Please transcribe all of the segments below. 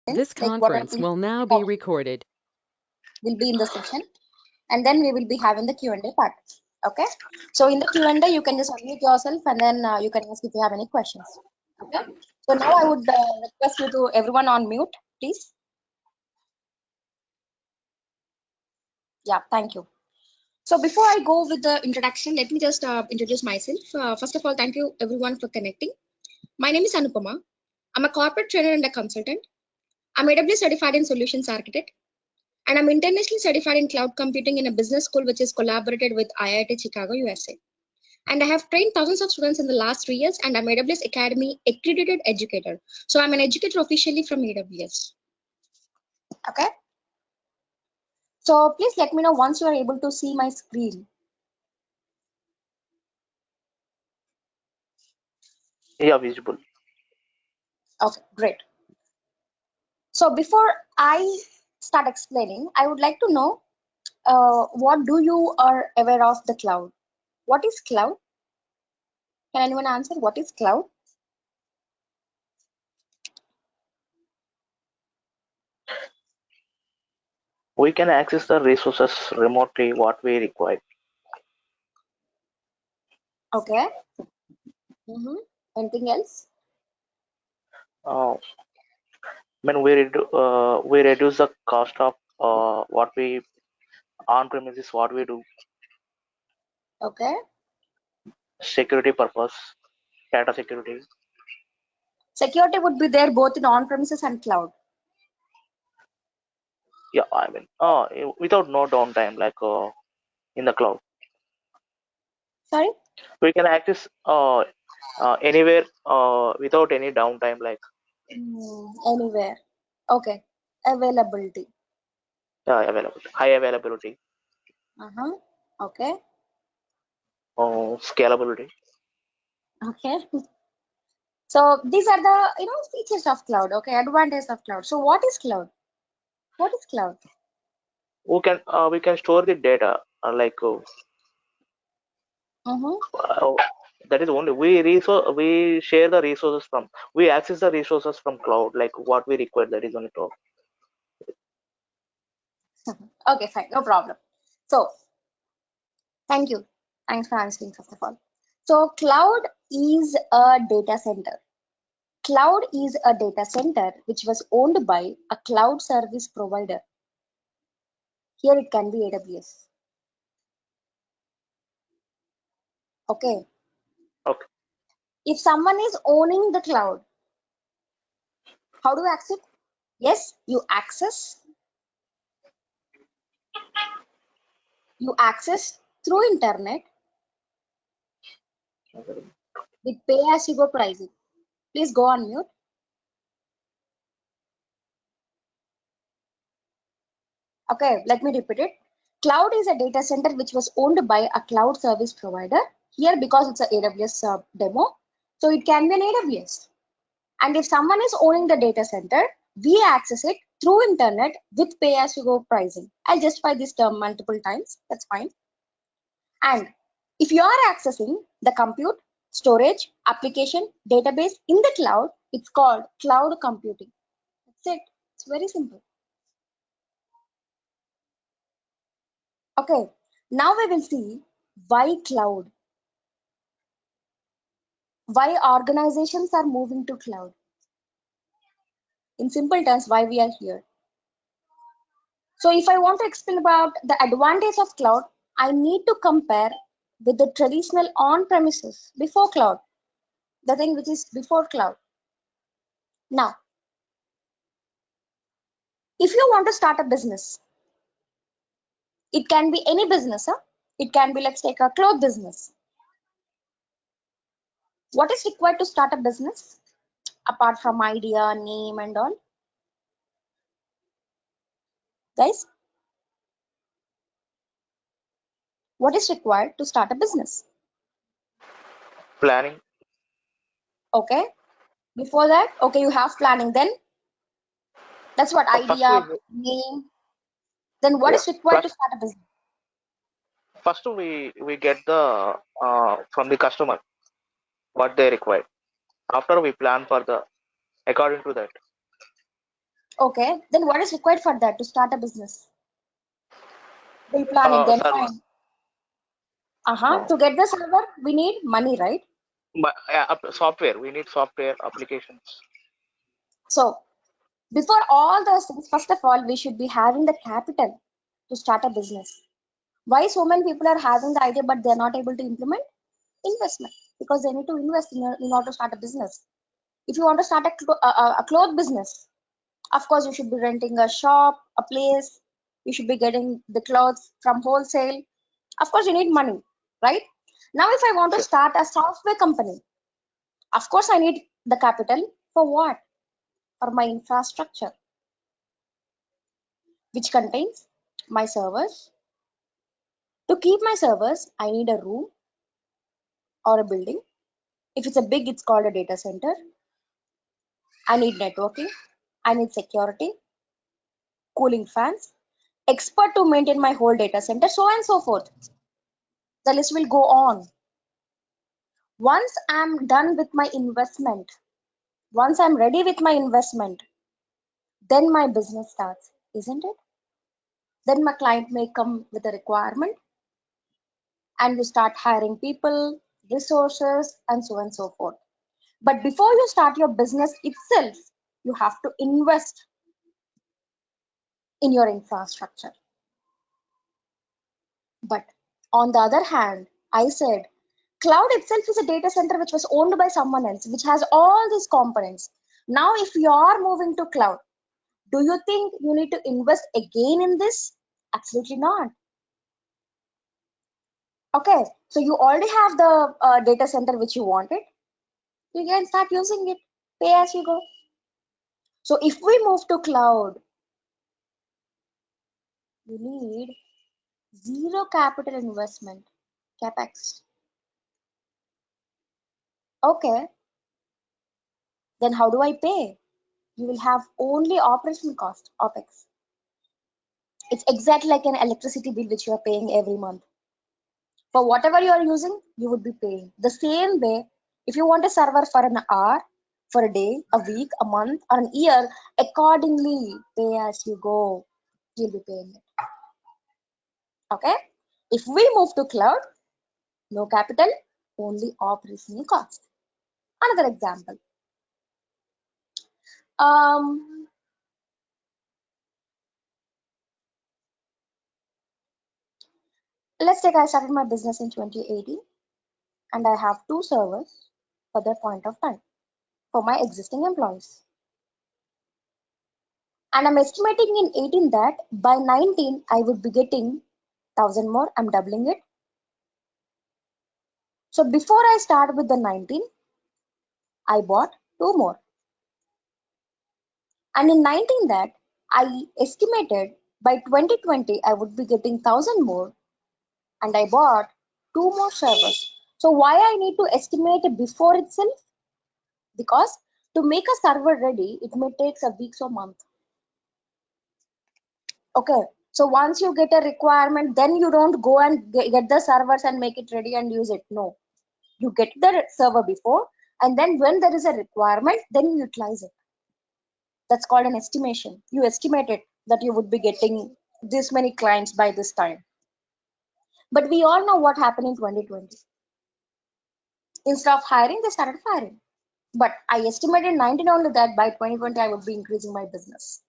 This like what are conference things will now be recorded. will be in the session, and then we will be having the Q&A part. Okay, so in the Q&A you can just unmute yourself, and then you can ask if you have any questions. Okay, so now I would request you to everyone on mute, please. Yeah, thank you. So before I go with the introduction, let me just introduce myself. First of all, thank you everyone for connecting. My name is Anupama. I'm a corporate trainer and a consultant. I'm AWS certified in solutions architect, and I'm internationally certified in cloud computing in a business school which is collaborated with IIT Chicago, USA. And I have trained thousands of students in the last 3 years, and I'm AWS Academy accredited educator. So I'm an educator officially from AWS. Okay. So please let me know once you are able to see my screen. Yeah, visible. Okay, great. So before I start explaining, I would like to know what do you are aware of the cloud? What is cloud? Can anyone answer what is cloud? We can access the resources remotely what we require. Okay. Anything else? When we reduce the cost of what we on premises what we do. Okay. Security purpose, data security. Security would be there both in on-premises and cloud. Yeah, I mean, without no downtime, like in the cloud. Sorry? We can access anywhere without any downtime, like. Anywhere. Okay. Availability. Yeah, availability, high availability. Okay. Scalability. Okay. So these are the features of cloud. Okay, advantage of cloud. So what is cloud? What is cloud? We can store the data like that is only we share the resources from, we access the resources from cloud, like what we require, that is only top. Okay, fine, no problem. So thank you. Thanks for answering first of all. So cloud is a data center. Cloud is a data center which was owned by a cloud service provider. Here it can be AWS. Okay. Okay. If someone is owning the cloud, how do you access? Yes, you access through internet with pay as you go pricing. Please go on mute. Okay, let me repeat it. Cloud is a data center which was owned by a cloud service provider. Here, because it's a AWS demo, so it can be an AWS. And if someone is owning the data center, we access it through internet with pay as you go pricing. I'll justify this term multiple times. That's fine. And if you are accessing the compute, storage, application, database in the cloud, it's called cloud computing. That's it. It's very simple. Okay, now we will see why cloud. Why organizations are moving to cloud. In simple terms, why we are here. So if I want to explain about the advantage of cloud, I need to compare with the traditional on-premises before cloud, the thing which is before cloud. Now, if you want to start a business, it can be any business. It can be, let's take a cloth business. What is required to start a business apart from idea, name and all? Guys, what is required to start a business? Planning. Okay. Before that, okay, you have planning. Then that's what idea, name. Then what is required to start a business? First, we get the from the customer what they require. After we plan for the according to that. Okay, then what is required for that to start a business? Bill planning, then Server. fine. No. To get the server, we need money, right? But software. We need software applications. So before all those things, first of all, we should be having the capital to start a business. Why so many people are having the idea but they're not able to implement? Investment, because they need to invest in order to start a business. If you want to start a cloth business, of course you should be renting a shop, a place. You should be getting the clothes from wholesale. Of course, you need money, right? Now, if I want to Yes. start a software company, of course, I need the capital for what? For my infrastructure, which contains my servers. To keep my servers, I need a room or a building. If it's a big, it's called a data center. I need networking. I need security, cooling fans, expert to maintain my whole data center, so on and so forth. The list will go on. Once I'm done with my investment, once I'm ready with my investment, then my business starts, isn't it? Then my client may come with a requirement and you start hiring people, resources, and so on and so forth. But before you start your business itself, you have to invest in your infrastructure. But on the other hand, I said cloud itself is a data center which was owned by someone else, which has all these components. Now, if you are moving to cloud, do you think you need to invest again in this? Absolutely not. Okay, so you already have the data center which you wanted. You can start using it, pay as you go. So if we move to cloud, you need zero capital investment, capex. Okay, then how do I pay? You will have only operational cost, OPEX. It's exactly like an electricity bill which you are paying every month. For whatever you are using, you would be paying. The same way, if you want a server for an hour, for a day, a week, a month, or an year, accordingly, pay as you go. You'll be paying it. Okay? If we move to cloud, no capital, only operational cost. Another example. Um, let's take I started my business in 2018 and I have two servers for that point of time for my existing employees. And I'm estimating in 18 that by 19 I would be getting 1,000 more. I'm doubling it. So before I start with the 19, I bought two more. And in 19 that I estimated by 2020 I would be getting 1,000 more and I bought two more servers. So why I need to estimate before itself? Because to make a server ready, it may take a week or month. Okay. So once you get a requirement, then you don't go and get the servers and make it ready and use it. No, you get the server before, and then when there is a requirement, then you utilize it. That's called an estimation. You estimated that you would be getting this many clients by this time. But we all know what happened in 2020. Instead of hiring, they started firing. But I estimated 19 only that by 2020 I would be increasing my business.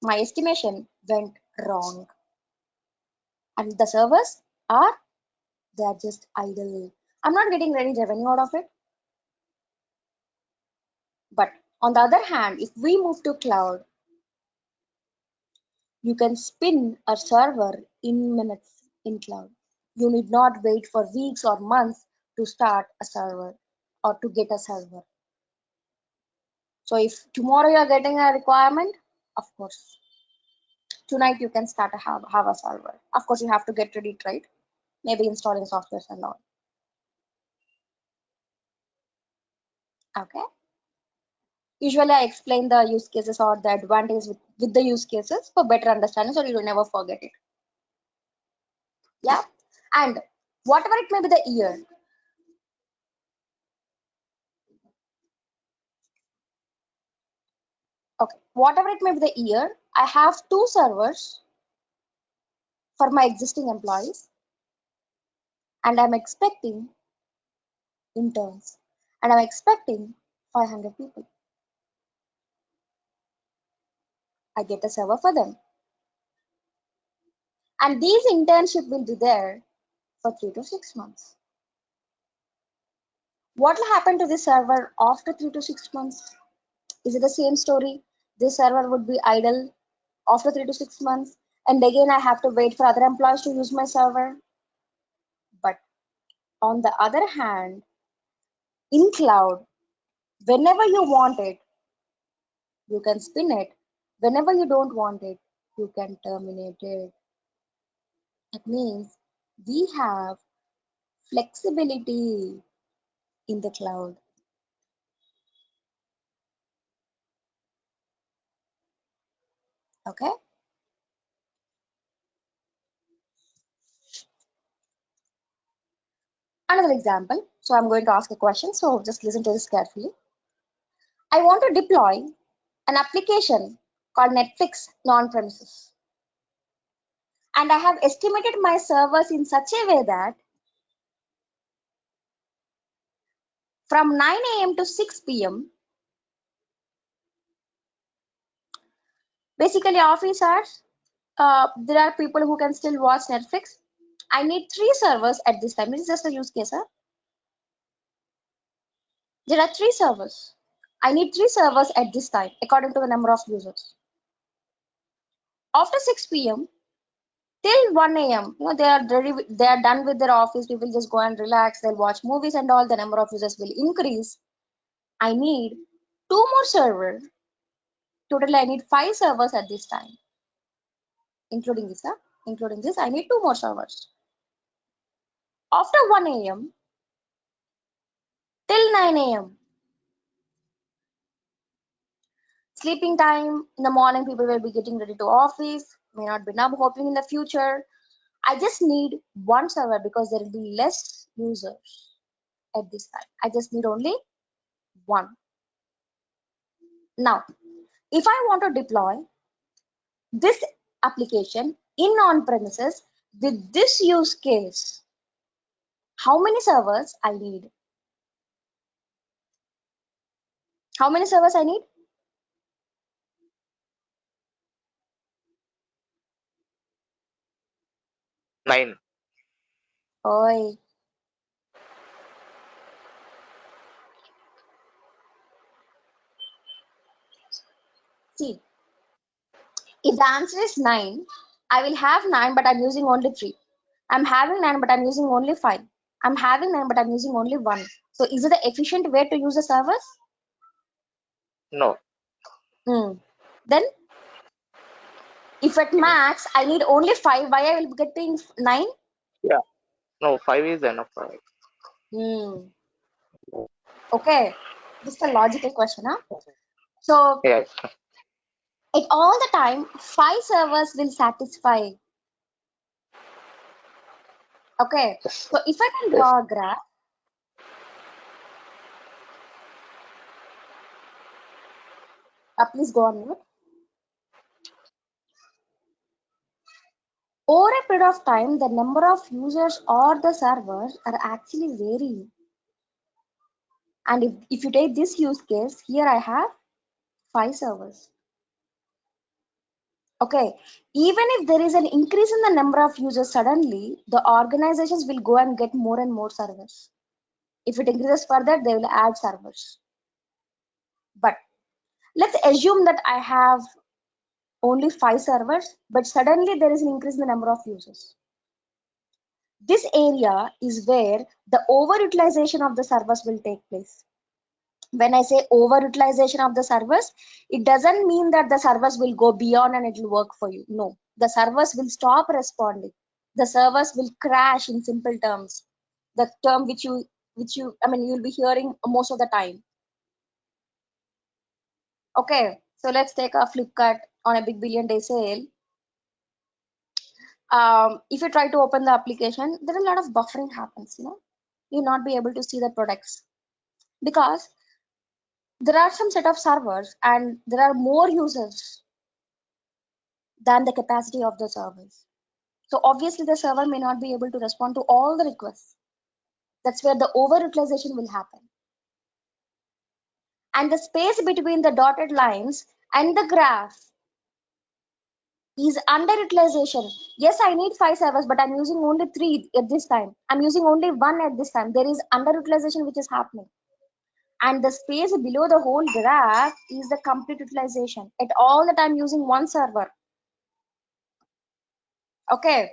My estimation went wrong. And the servers are, they are just idle. I'm not getting any revenue out of it. But on the other hand, if we move to cloud, you can spin a server in minutes in cloud. You need not wait for weeks or months to start a server or to get a server. So if tomorrow you are getting a requirement, of course, tonight you can start a have a server. Of course, you have to get ready, right? Maybe installing software and all. Okay. Usually I explain the use cases or the advantages with the use cases for better understanding so you will never forget it. Yeah. And whatever it may be the year, Okay, whatever it may be the year, I have 2 servers for my existing employees, and I'm expecting interns, and I'm expecting 500 people. I get a server for them, and these internship will be there for 3 to 6 months. What will happen to this server after 3 to 6 months? Is it the same story? This server would be idle after 3 to 6 months, and again I have to wait for other employees to use my server. But on the other hand, in cloud, whenever you want it, you can spin it. Whenever you don't want it, you can terminate it. That means we have flexibility in the cloud. Okay. Another example. So I'm going to ask a question. So just listen to this carefully. I want to deploy an application called Netflix non-premises. And I have estimated my servers in such a way that from 9 a.m. to 6 p.m., basically office hours, there are people who can still watch Netflix. I need 3 servers at this time. This is just a use case. Huh? There are 3 servers. I need 3 servers at this time according to the number of users. After 6 p.m. till 1 a.m., they are done with their office. People just go and relax. They'll watch movies and all. The number of users will increase. I need 2 more servers. Totally, I need 5 servers at this time, including this. Including this, I need 2 more servers. After 1 a.m. till 9 a.m. sleeping time in the morning, people will be getting ready to office, may not be now hoping in the future. I just need 1 server because there will be less users at this time. I just need only 1. Now, if I want to deploy this application in on-premises with this use case, how many servers I need? How many servers I need? 9. Oi. See, if the answer is 9, I will have 9, but I'm using only 3. I'm having 9, but I'm using only 5. I'm having 9, but I'm using only 1. So is it the efficient way to use the servers? No. Then, if at max I need only 5, why I will be getting 9? Yeah. No, 5 is enough. Okay, this is a logical question, huh? So Yes. at all the time, 5 servers will satisfy. Okay, Yes. so if I can Yes. draw a graph, please go on mute. Over a period of time, the number of users or the servers are actually varying. And if you take this use case, here I have 5 servers. Okay, even if there is an increase in the number of users suddenly, the organizations will go and get more and more servers. If it increases further, they will add servers. But let's assume that I have only 5 servers, but suddenly there is an increase in the number of users. This area is where the overutilization of the servers will take place. When I say overutilization of the servers, it doesn't mean that the servers will go beyond and it will work for you. No, the servers will stop responding. The servers will crash in simple terms. The term which you'll be hearing most of the time. Okay, so let's take a Flipkart on a big billion day sale. If you try to open the application, there is a lot of buffering happens, you'll not be able to see the products because There are some set of servers and there are more users than the capacity of the servers. So obviously the server may not be able to respond to all the requests. That's where the overutilization will happen. And the space between the dotted lines and the graph is underutilization. Yes, I need 5 servers, but I'm using only 3 at this time. I'm using only 1 at this time. There is underutilization which is happening. And the space below the whole graph is the complete utilization. At all that I'm using 1 server. Okay.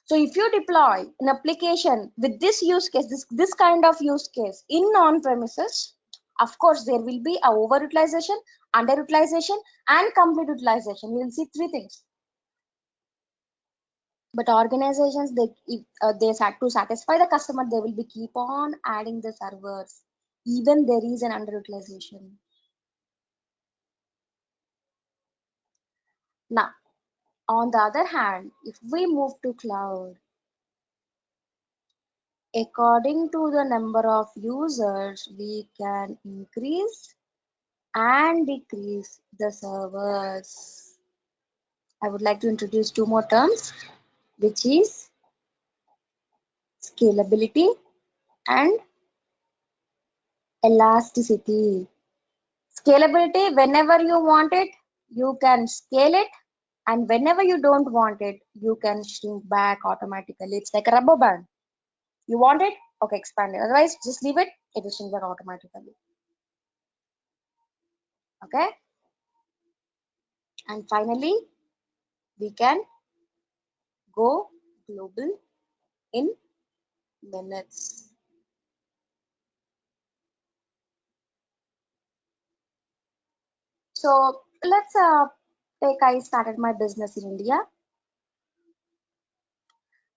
So if you deploy an application with this use case, this kind of use case in on-premises, of course, there will be a overutilization, underutilization, and complete utilization. You will see 3 things. But organizations, they to satisfy the customer, they will be keep on adding the servers, even there is an underutilization. Now, on the other hand, if we move to cloud, according to the number of users, we can increase and decrease the servers. I would like to introduce 2 more terms, which is scalability and elasticity. Scalability, whenever you want it, you can scale it, and whenever you don't want it, you can shrink back automatically. It's like a rubber band. You want it? Okay, expand it. Otherwise, just leave it, it will shrink back automatically. Okay? And finally, we can go global in minutes. So let's take I started my business in India.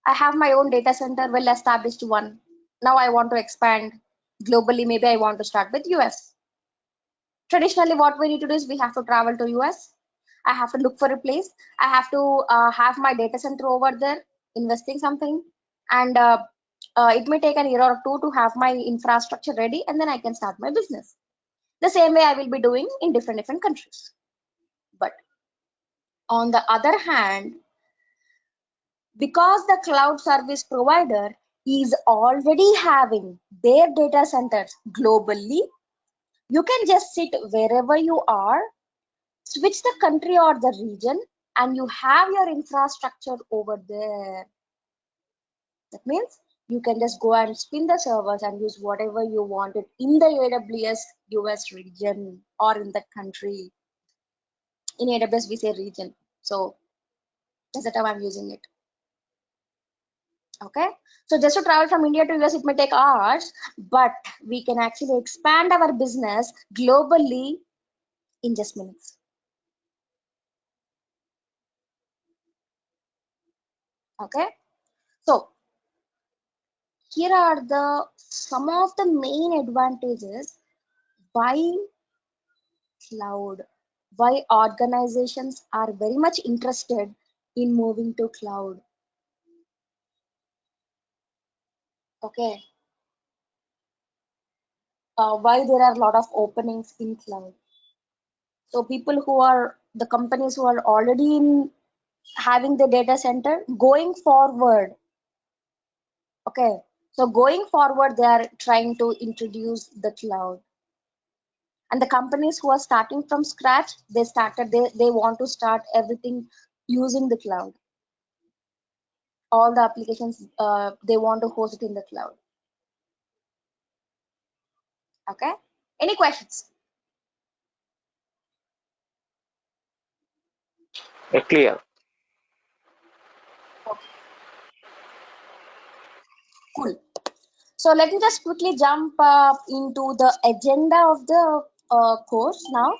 I have my own data center, well established one. Now I want to expand globally. Maybe I want to start with US. Traditionally, what we need to do is we have to travel to US. I have to look for a place. I have to have my data center over there, investing something, and it may take an year or two to have my infrastructure ready, and then I can start my business. The same way I will be doing in different countries. But on the other hand, because the cloud service provider is already having their data centers globally, you can just sit wherever you are, switch the country or the region, and you have your infrastructure over there. That means you can just go and spin the servers and use whatever you wanted in the AWS US region or in the country. In AWS, we say region. So that's the time I'm using it. Okay, so just to travel from India to US, it may take hours, but we can actually expand our business globally in just minutes. Okay, so here are the some of the main advantages why cloud, why organizations are very much interested in moving to cloud. Okay, why there are a lot of openings in cloud. So people who are the companies who are already in having the data center going forward. Okay, so going forward, they are trying to introduce the cloud. And the companies who are starting from scratch, they want to start everything using the cloud. All the applications, they want to host it in the cloud. Okay, any questions? Clear. Okay, cool. So let me just quickly jump into the agenda of the course now.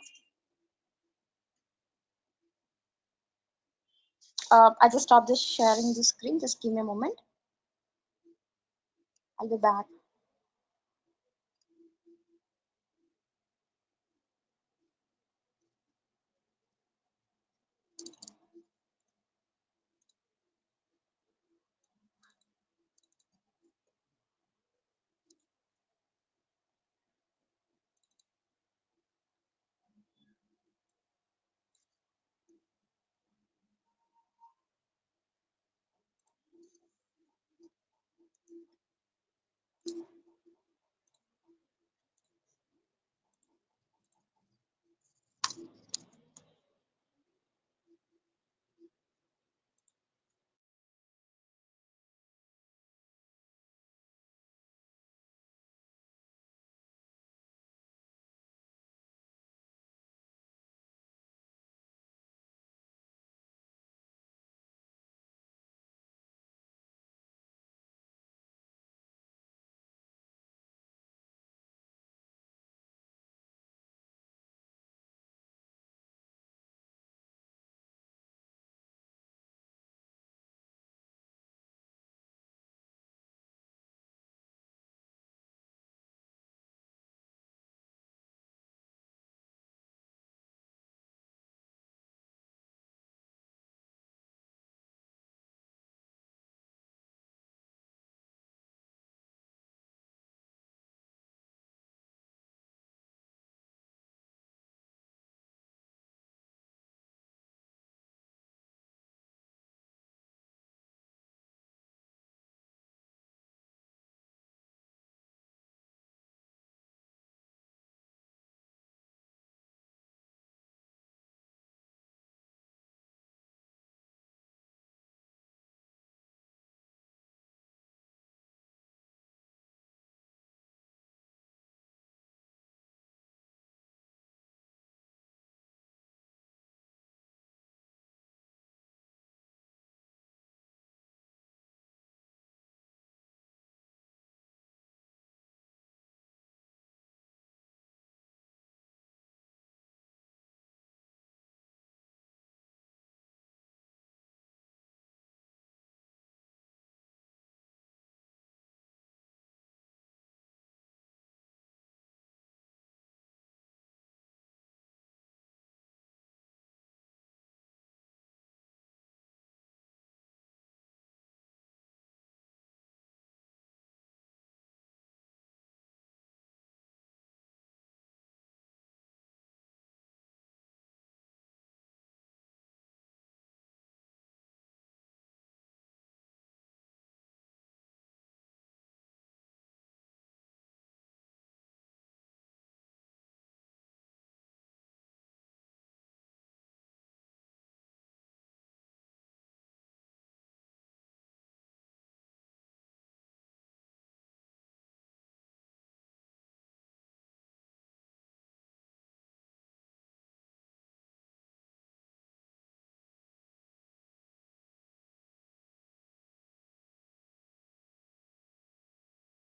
I just stopped this sharing the screen. Just give me a moment. I'll be back.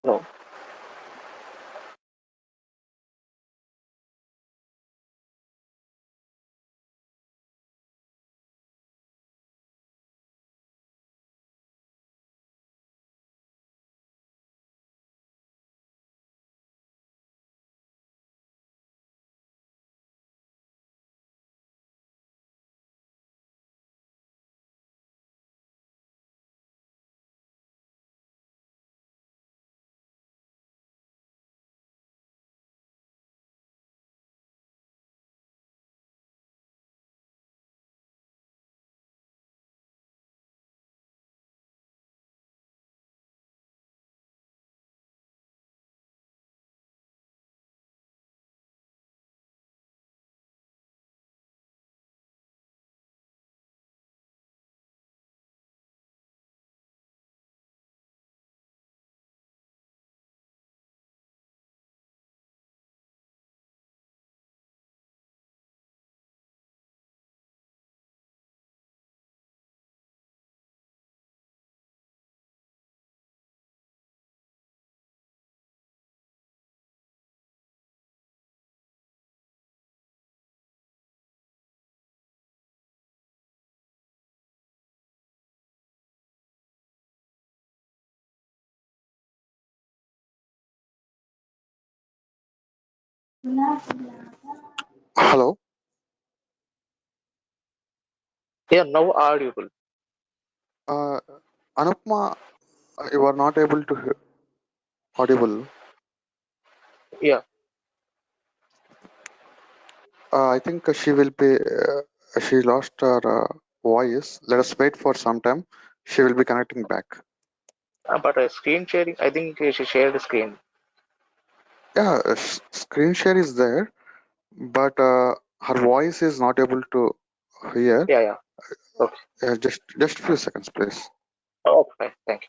No. Hello. Yeah, now audible. Uh, Anupma, you are not able to hear audible. Yeah. I think she will be. She lost her voice. Let us wait for some time. She will be connecting back. But screen sharing, I think she shared the screen. Yeah, screen share is there, but her voice is not able to hear. Yeah, yeah. Okay. Just few seconds, please. Okay, fine. Thank you.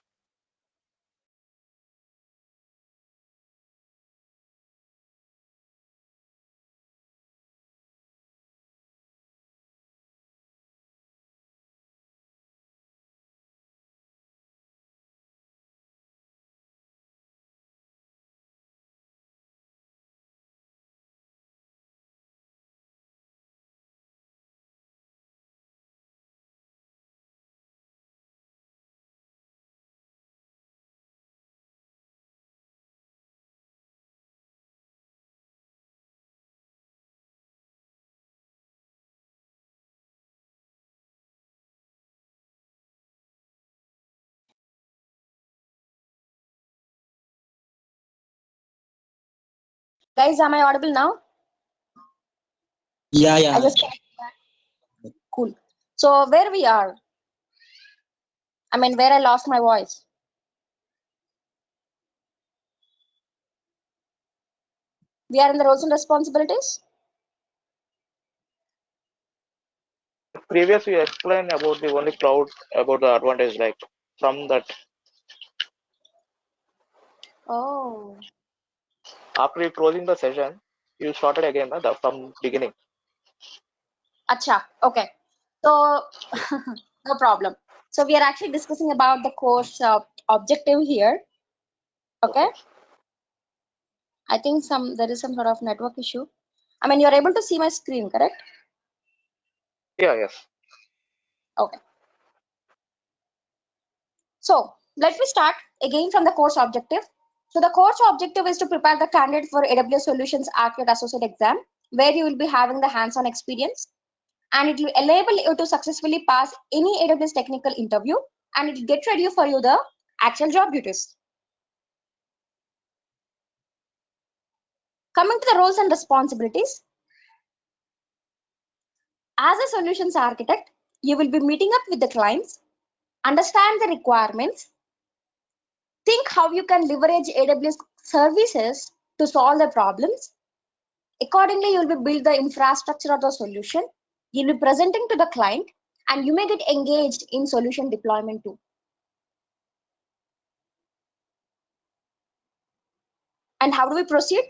Guys, am I audible now? Yeah, I yeah. just cool. So where we are? I mean, where I lost my voice. We are in the roles and responsibilities. Previously, you explained about the only cloud, about the advantage, like from that. Oh, After you closing the session, you started again from beginning. acha. Okay. So no problem. So we are actually discussing about the course objective here. Okay. I think there is some sort of network issue. I mean, you're able to see my screen, correct? Yeah, yes. Okay. So let me start again from the course objective. So the course objective is to prepare the candidate for AWS Solutions Architect Associate exam, where you will be having the hands-on experience, and it will enable you to successfully pass any AWS technical interview, and it will get ready for you the actual job duties. Coming to the roles and responsibilities, as a solutions architect, you will be meeting up with the clients, understand the requirements, think how you can leverage AWS services to solve the problems. Accordingly, you'll be build the infrastructure of the solution. You'll be presenting to the client, and you may get engaged in solution deployment too. And how do we proceed?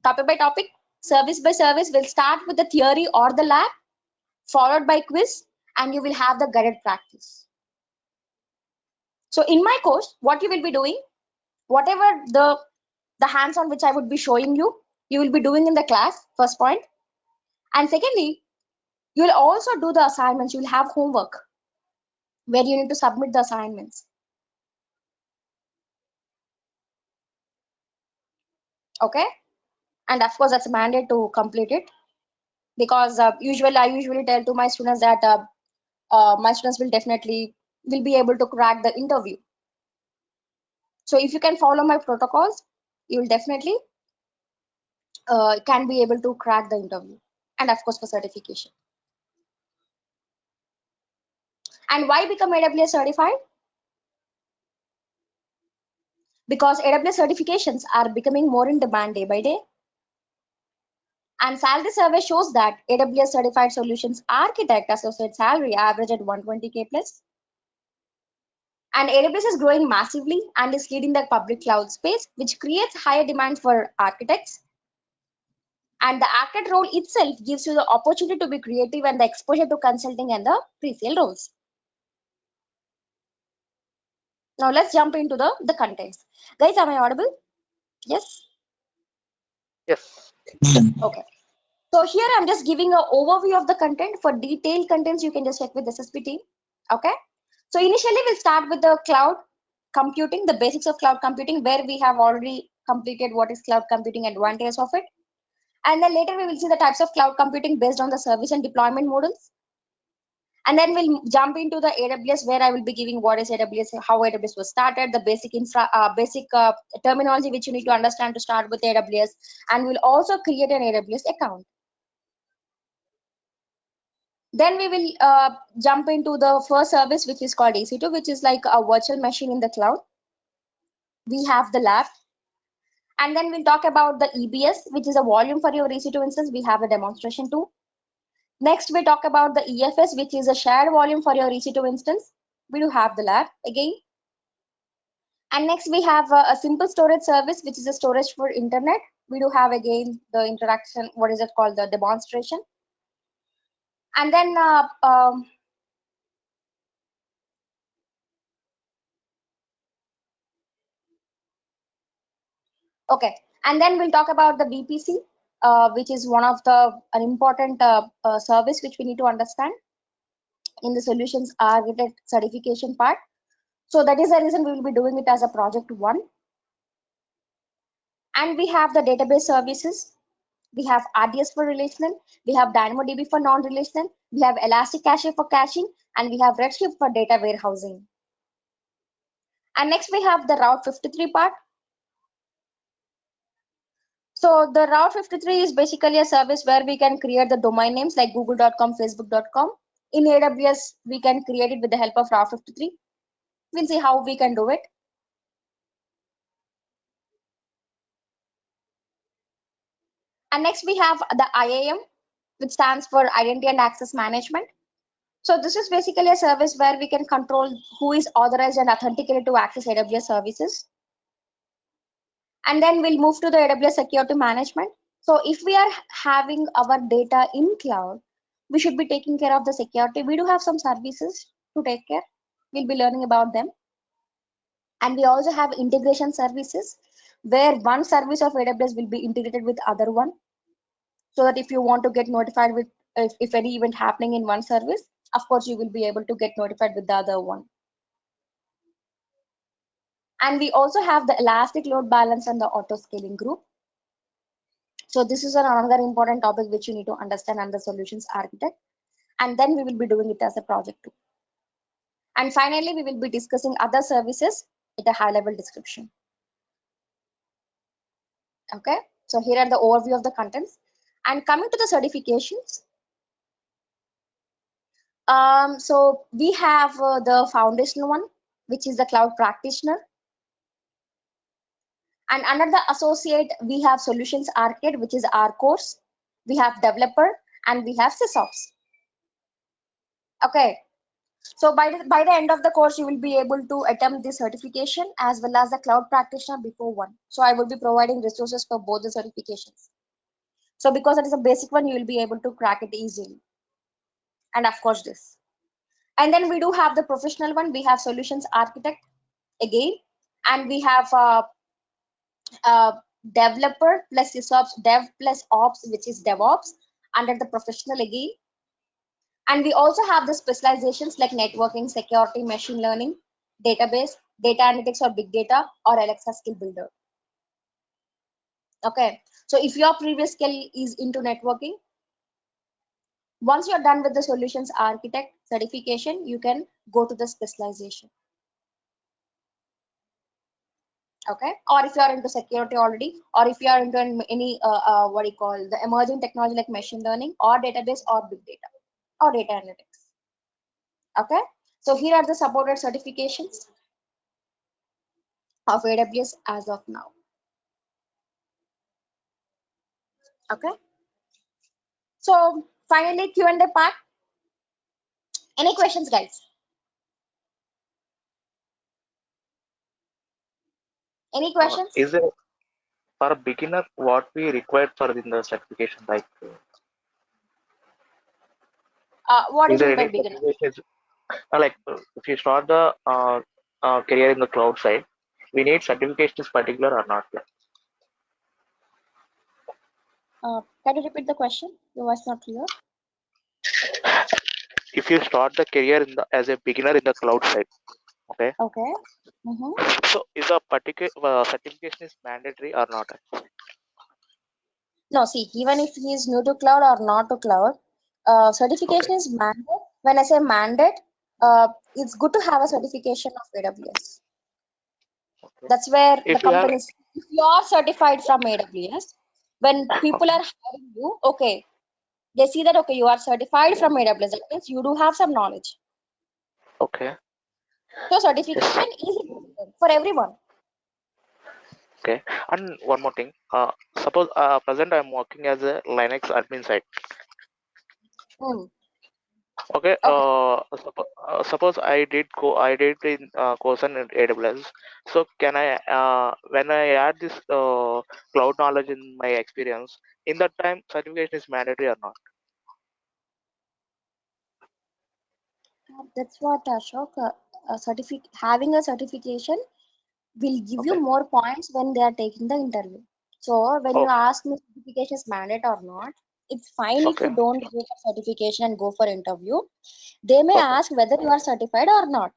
Topic by topic, service by service. We'll start with the theory or the lab, followed by quiz, and you will have the guided practice. So in my course, what you will be doing, whatever the hands-on which I would be showing you, you will be doing in the class, first point. And secondly, you will also do the assignments. You will have homework where you need to submit the assignments. Okay. And of course, that's a mandate to complete it, because I usually tell to my students that my students will be able to crack the interview. So if you can follow my protocols, you will definitely can be able to crack the interview, and of course for certification. And why become AWS certified? Because AWS certifications are becoming more in demand day by day. And salary survey shows that AWS certified solutions architect associate salary average at 120K plus. And AWS is growing massively and is leading the public cloud space, which creates higher demand for architects. And the architect role itself gives you the opportunity to be creative and the exposure to consulting and the pre-sale roles. Now let's jump into the contents. Guys, am I audible? Yes? Yes. Okay. So here I'm just giving an overview of the content. For detailed contents, you can just check with the SSP team. Okay. So initially we'll start with the cloud computing, the basics of cloud computing, where we have already completed what is cloud computing, advantages of it. And then later we will see the types of cloud computing based on the service and deployment models. And then we'll jump into the AWS, where I will be giving what is AWS, how AWS was started, the basic terminology which you need to understand to start with AWS, and we'll also create an AWS account. Then we will jump into the first service, which is called EC2, which is like a virtual machine in the cloud. We have the lab. And then we'll talk about the EBS, which is a volume for your EC2 instance. We have a demonstration too. Next, we talk about the EFS, which is a shared volume for your EC2 instance. We do have the lab again. And next, we have a simple storage service, which is a storage for internet. We do have again the interaction, what is it called, the demonstration. And then okay, and then we'll talk about the VPC, which is one of the an important service which we need to understand in the solutions architect certification part. So that is the reason we will be doing it as a project one. And we have the database services. We have RDS for relational. We have DynamoDB for non-relational. We have Elastic Cache for caching, and we have Redshift for data warehousing. And next we have the Route 53 part. So the Route 53 is basically a service where we can create the domain names like google.com, facebook.com. In AWS, we can create it with the help of Route 53. We'll see how we can do it. And next we have the IAM, which stands for Identity and Access Management. So this is basically a service where we can control who is authorized and authenticated to access AWS services. And then we'll move to the AWS Security Management. So if we are having our data in cloud, we should be taking care of the security. We do have some services to take care. We'll be learning about them. And we also have integration services where one service of AWS will be integrated with other one. So that if you want to get notified with if any event happening in one service, of course, you will be able to get notified with the other one. And we also have the elastic load balance and the auto scaling group. So this is another important topic which you need to understand under solutions architect. And then we will be doing it as a project too. And finally, we will be discussing other services at a high level description. Okay, so here are the overview of the contents. And coming to the certifications, so we have the foundational one, which is the cloud practitioner. And under the associate, we have solutions architect, which is our course. We have developer and we have sysops. Okay, so by the end of the course, you will be able to attempt this certification as well as the cloud practitioner before one. So I will be providing resources for both the certifications. So because it is a basic one, you will be able to crack it easily. And of course this. And then we do have the professional one. We have solutions architect again, and we have developer plus sysops, dev plus ops, which is DevOps under the professional again. And we also have the specializations like networking, security, machine learning, database, data analytics or big data, or Alexa skill builder. Okay, so if your previous skill is into networking, once you're done with the solutions architect certification, you can go to the specialization. Okay, or if you are into security already, or if you are into any what do you call the emerging technology like machine learning or database or big data or data analytics. Okay, so here are the supported certifications of AWS as of now. Okay, so finally Q&A part. Any questions, guys? Any questions? Is there for a beginner what we required for in the certification? Like, What do is you there mean by any beginner? certifications? Like, if you start the career in the cloud side, we need certifications particular or not? Can you repeat the question? Your voice not clear. If you start the career in the, as a beginner in the cloud side, okay. Okay. So is a particular certification is mandatory or not? No, see, even if he is new to cloud or not to cloud, certification Okay. is mandate. When I say mandate, it's good to have a certification of AWS. Okay. That's where the If you have, companies, if you are certified from AWS, when people are hiring you, okay, They see that, okay, you are certified from AWS. That means you do have some knowledge. Okay. So Yes. certification is important for everyone. Okay. And one more thing. Suppose present I'm working as a Linux admin side. Hmm. Okay. Okay. Suppose I did in course in AWS. So can I when I add this cloud knowledge in my experience, in that time certification is mandatory or not? That's what Ashok. Having a certification will give you Okay. more points when they are taking the interview. So when you Okay. ask me certification is mandate or not, it's fine if you Okay. don't go for certification and go for interview. They may Okay. ask whether you are certified or not.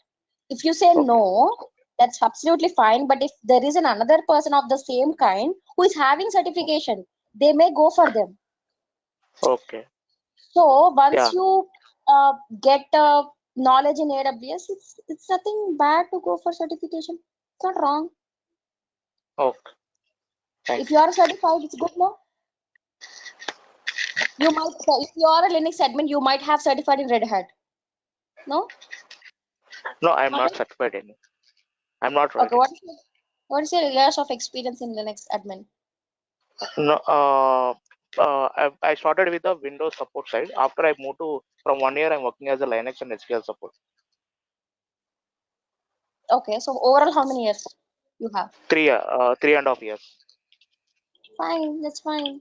If you say Okay. no, that's absolutely fine. But if there is another person of the same kind who is having certification, they may go for them. Okay. So once Yeah. you get knowledge in AWS, it's nothing bad to go for certification. It's not wrong. Okay. If Thanks. you are certified, it's good, no? You might, if you are a Linux admin, you might have certified in Red Hat. No? No, I'm Not not right? certified any. I'm not Okay, writing. what is your years of experience in Linux admin? No. I started with the Windows support side. After I moved to from 1 year, I'm working as a Linux and SQL support. Okay, so overall, how many years you have? 3.5 years. Fine, that's fine.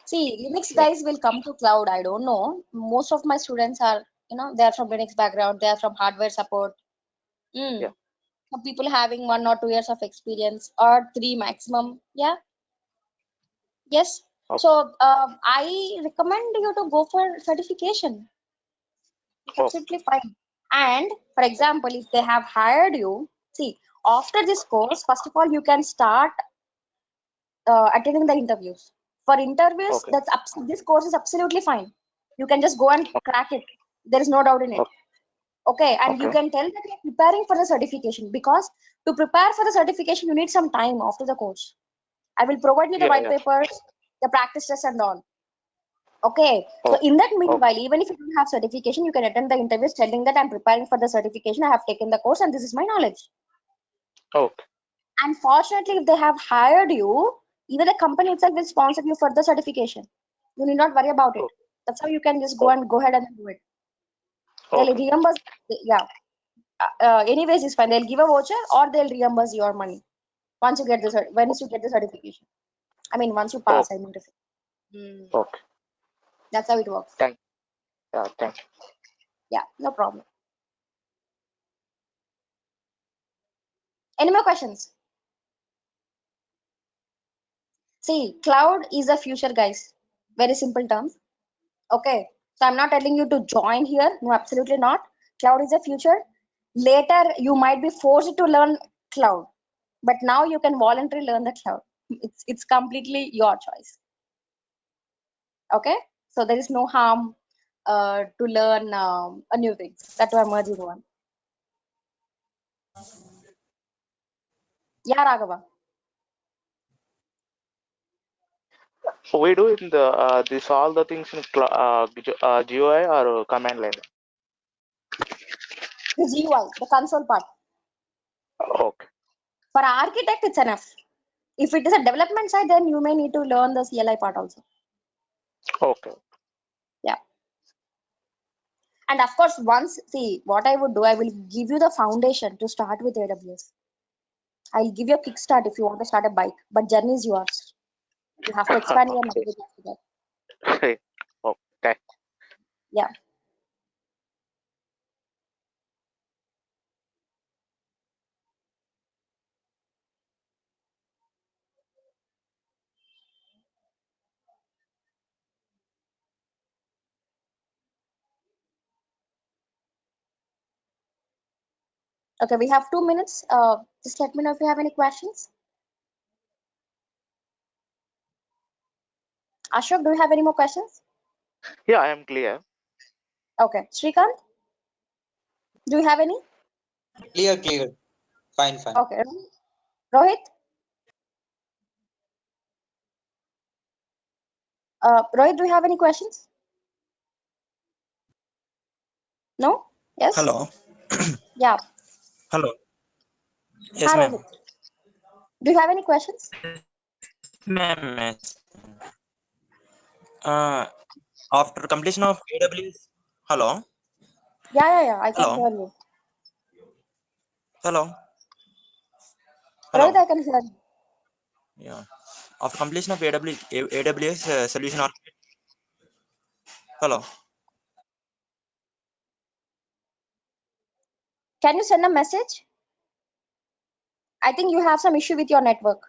See, Linux Yeah. guys will come to cloud. I don't know. Most of my students are, they're from Linux background. They're from hardware support. Yeah. Mm. Some people having 1 or 2 years of experience or three maximum. Yeah. Yes. Okay. So I recommend you to go for certification. It's Okay. absolutely fine. And for example, if they have hired you, see, after this course, first of all, you can start attending the interviews. For interviews, Okay. this course is absolutely fine. You can just go and crack it. There is no doubt in it. Okay. Okay, and you Okay. can tell that you're preparing for the certification because to prepare for the certification, you need some time after the course. I will provide you the Yeah. white Yeah. papers, the practice tests, and all. Okay, so Okay. in that Okay. meanwhile, even if you don't have certification, you can attend the interviews telling that I'm preparing for the certification, I have taken the course, and this is my knowledge. Okay. And fortunately, if they have hired you, even the company itself will sponsor you for the certification. You need not worry about it. Okay. That's how you can just Okay. go ahead and do it. They'll Okay. reimburse, yeah. Anyways, it's fine. They'll give a voucher or they'll reimburse your money once you get once you get the certification. I mean, once you pass, Okay. I mean to say. Hmm. Okay. That's how it works. Thank. Thank you. Yeah, no problem. Any more questions? See, cloud is the future, guys. Very simple terms. Okay. So I'm not telling you to join here. No, absolutely not. Cloud is the future. Later, you might be forced to learn cloud, but now you can voluntarily learn the cloud. It's completely your choice. Okay. So there is no harm to learn a new thing. That I'm urging one. Yeah, Raghava. So we do in the this all the things in GUI or command line. The GUI, the console part. Okay. For architect, it's enough. If it is a development side, then you may need to learn the CLI part also. Okay. Yeah. And of course, once, see, what I would do, I will give you the foundation to start with AWS. I'll give you a kickstart if you want to start a bike, but journey is yours. You have to expand your Okay. knowledge after that. Okay. Yeah. Okay, we have 2 minutes. Just let me know if you have any questions. Ashok, do you have any more questions? Yeah, I am clear. Okay. Srikanth, do you have any? Clear, clear. Fine, fine. Okay. Rohit? Rohit, do you have any questions? No? Yes? Hello. Yeah. Hello. Hi, Yes, ma'am. Rohit. Do you have any questions? Ma'am. Yes. After completion of AWS. Hello. Yeah. I can Hello. hear you. Hello. Rohit, Hello. I can hear you. Yeah. After completion of AWS solution architect. Hello. Can you send a message? I think you have some issue with your network.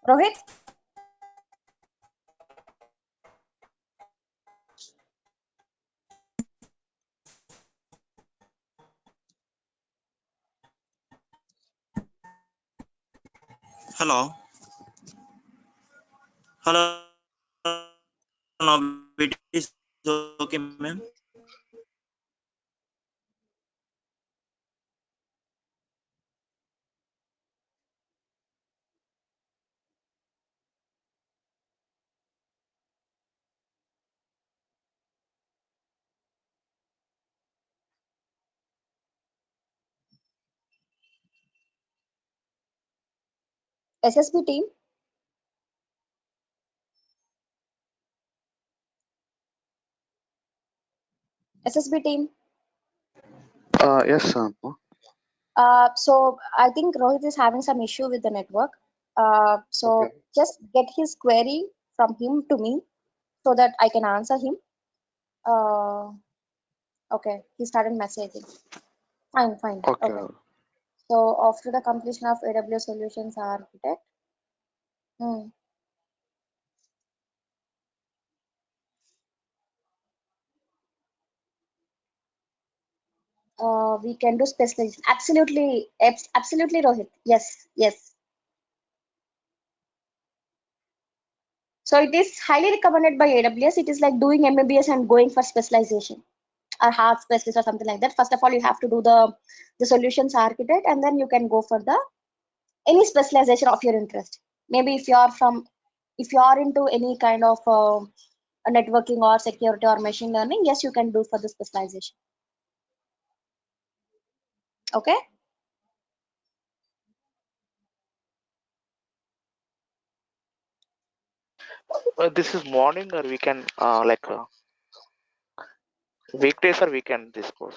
Rohit? Hello. Hello. Now it is okay, ma'am. SSB team? SSB team? Yes, So I think Rohit is having some issue with the network. okay. So just get his query from him to me so that I can answer him. Okay, he started messaging. Fine. Okay. Okay. So after the completion of AWS Solutions Architect, hmm, we can do specialization. Absolutely, absolutely, Rohit. Yes. So it is highly recommended by AWS. It is like doing MBBS and going for specialization or hard specialist or something like that. First of all, you have to do the solutions architect, and then you can go for the any specialization of your interest. Maybe if you are into any kind of networking or security or machine learning, yes, you can do for the specialization. Okay. This is morning or weekend, weekdays or weekend this course.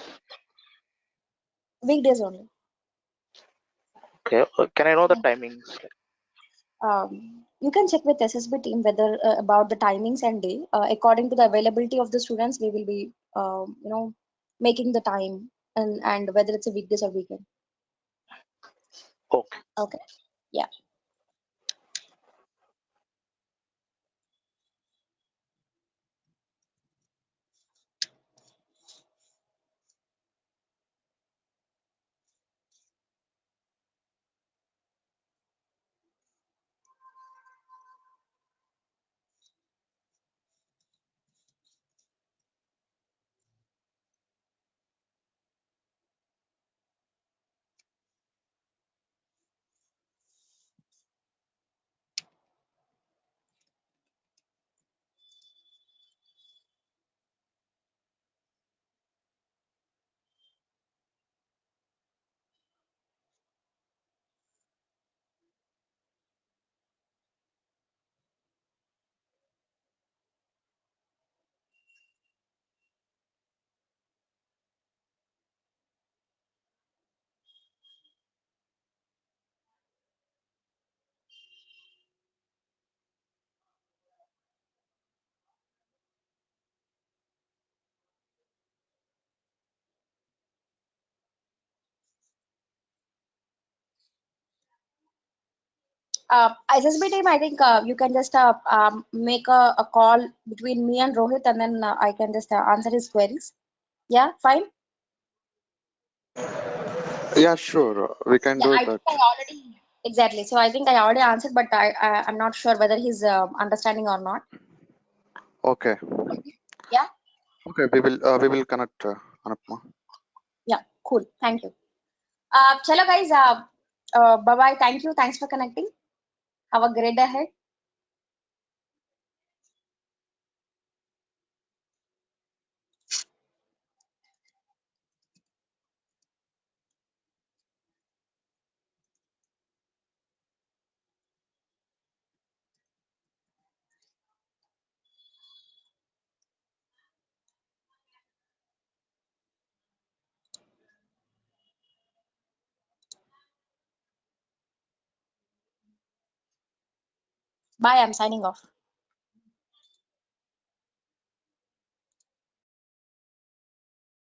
Weekdays only. Okay. Can I know the timings? You can check with SSB team whether about the timings and day. According to the availability of the students, we will be, making the time and whether it's a weekdays or weekend. Okay. Okay. Yeah. SSB team, I think you can just make a call between me and Rohit, and then I can just answer his queries. Yeah, fine. Yeah, sure. We can Yeah, do I think that. I already Exactly. So I think I already answered, but I'm not sure whether he's understanding or not. Okay. Yeah. Okay. We will connect, Anupma. Yeah. Cool. Thank you. Chalo guys. Bye bye. Thank you. Thanks for connecting. Have a great day ahead. Bye. I'm signing off.